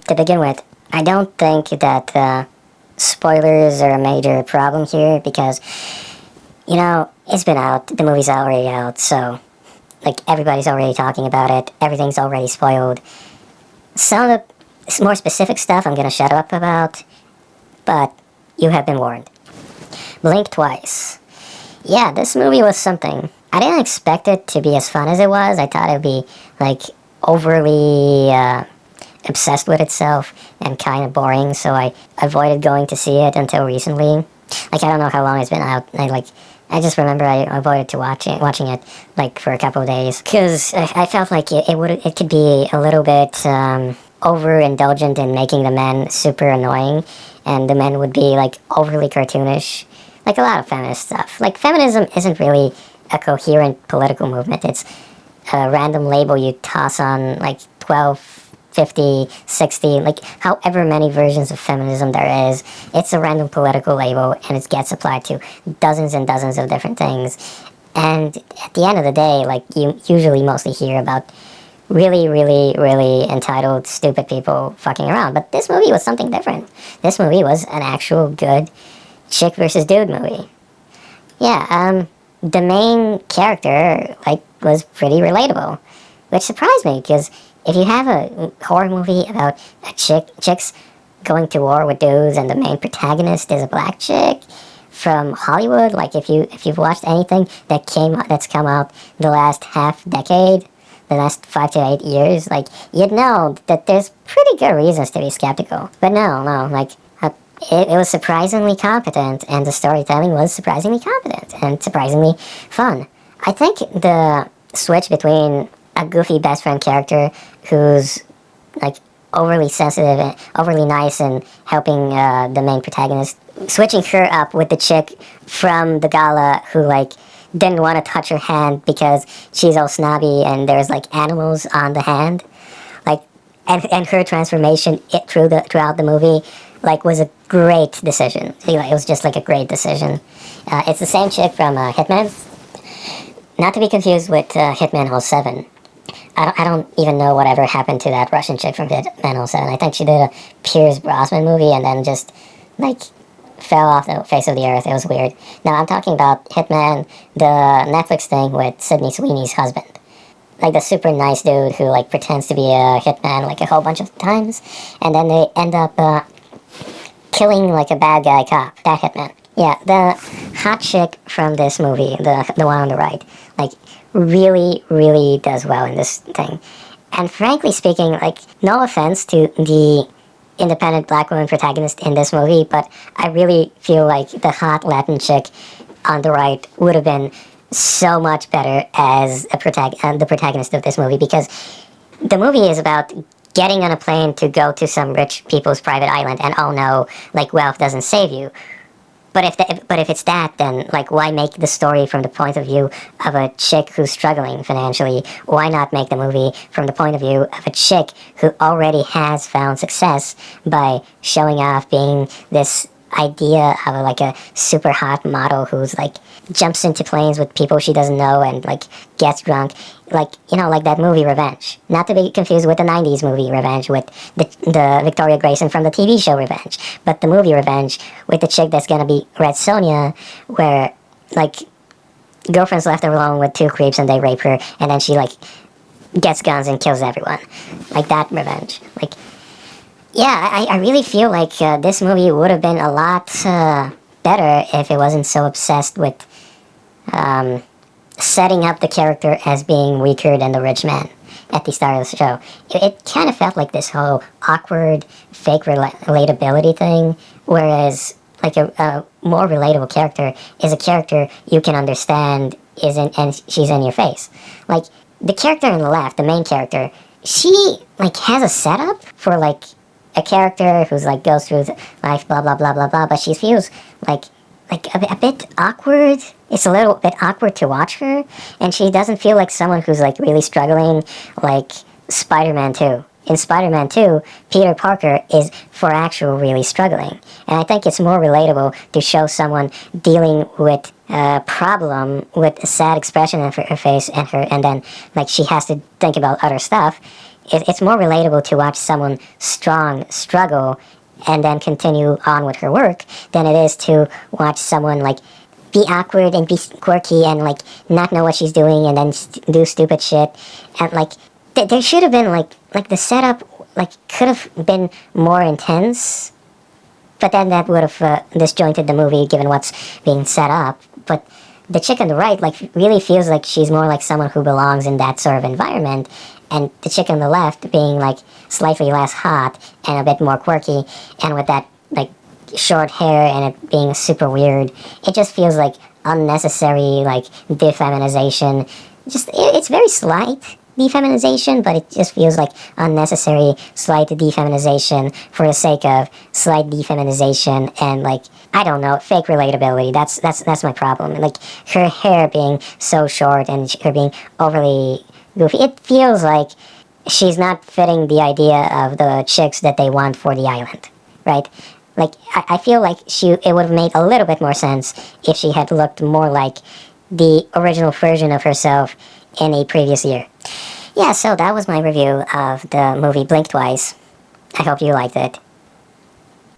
To begin with, I don't think that spoilers are a major problem here because, you know, it's been out, the movie's already out, so, like, everybody's already talking about it, everything's already spoiled. Some of the more specific stuff I'm gonna shut up about, but you have been warned. Blink twice. Yeah, this movie was something. I didn't expect it to be as fun as it was. I thought it would be, like, overly obsessed with itself and kind of boring, so I avoided going to see it until recently. Like, I don't know how long it's been out. I just remember I avoided to watching it, like, for a couple of days, because I felt like it could be a little bit overindulgent in making the men super annoying, and the men would be, like, overly cartoonish. Like, a lot of feminist stuff. Like, feminism isn't really a coherent political movement. It's a random label you toss on, like, 12, 50, 60, like, however many versions of feminism there is. It's a random political label, and it gets applied to dozens and dozens of different things. And at the end of the day, like, you usually mostly hear about really, really, really entitled, stupid people fucking around. But this movie was something different. This movie was an actual good chick versus dude movie. Yeah, the main character, like, was pretty relatable, which surprised me, because if you have a horror movie about chicks going to war with dudes and the main protagonist is a black chick from Hollywood, like, if you've watched anything that's come out the last half decade, the last 5 to 8 years, like, you'd know that there's pretty good reasons to be skeptical. But no, like, it was surprisingly competent, and the storytelling was surprisingly competent and surprisingly fun. I think the switch between a goofy best friend character who's, like, overly sensitive and overly nice and helping the main protagonist, switching her up with the chick from the gala who, like, didn't want to touch her hand because she's all snobby and there's, like, animals on the hand, like, and her transformation throughout the movie, like, was a great decision. It was just, like, a great decision. It's the same chick from Hitman, not to be confused with Hitman 07. I don't even know whatever happened to that Russian chick from Hitman 07. I think she did a Pierce Brosnan movie and then just, like, fell off the face of the earth. It was weird. Now, I'm talking about Hitman, the Netflix thing with Sydney Sweeney's husband. Like, the super nice dude who, like, pretends to be a hitman, like, a whole bunch of times, and then they end up killing, like, a bad guy cop, that hitman. Yeah, the hot chick from this movie, the one on the right, like, really, really does well in this thing. And frankly speaking, like, no offense to the independent black woman protagonist in this movie, but I really feel like the hot Latin chick on the right would have been so much better as the protagonist of this movie, because the movie is about getting on a plane to go to some rich people's private island, and oh no, like, wealth doesn't save you. But if it's that, then, like, why make the story from the point of view of a chick who's struggling financially? Why not make the movie from the point of view of a chick who already has found success by showing off being this idea of a super hot model who's, like, jumps into planes with people she doesn't know and, like, gets drunk, like, you know, like that movie Revenge. Not to be confused with the 90s movie Revenge with the Victoria Grayson from the TV show Revenge, but the movie Revenge with the chick that's gonna be Red Sonja, where, like, girlfriend's left alone with two creeps and they rape her, and then she, like, gets guns and kills everyone. Like, that Revenge. Like, yeah, I really feel like this movie would have been a lot better if it wasn't so obsessed with setting up the character as being weaker than the rich man at the start of the show. It kind of felt like this whole awkward, fake relatability thing, whereas, like, a more relatable character is a character you can understand and she's in your face. Like, the character on the left, the main character, she, like, has a setup for, like, a character who's, like, goes through life, blah, blah, blah, blah, blah, but she feels like a bit awkward. It's a little bit awkward to watch her, and she doesn't feel like someone who's, like, really struggling, like Spider-Man 2. In Spider-Man 2, Peter Parker is for actual really struggling, and I think it's more relatable to show someone dealing with a problem with a sad expression on her face and then, like, she has to think about other stuff. it's more relatable to watch someone strong struggle and then continue on with her work than it is to watch someone like be awkward and be quirky and like not know what she's doing and then do stupid shit. And like there should have been like the setup like could have been more intense, but then that would have disjointed the movie given what's being set up. But the chick on the right like really feels like she's more like someone who belongs in that sort of environment, and the chick on the left being like slightly less hot and a bit more quirky and with that like short hair and it being super weird, it just feels like unnecessary like defeminization. Just it's very slight defeminization, but it just feels like unnecessary slight defeminization for the sake of slight defeminization and like I don't know, fake relatability. That's my problem. Like her hair being so short and her being overly goofy, it feels like she's not fitting the idea of the chicks that they want for the island, right? Like I feel like it would have made a little bit more sense if she had looked more like the original version of herself in a previous year. Yeah, so that was my review of the movie Blink Twice. I hope you liked it.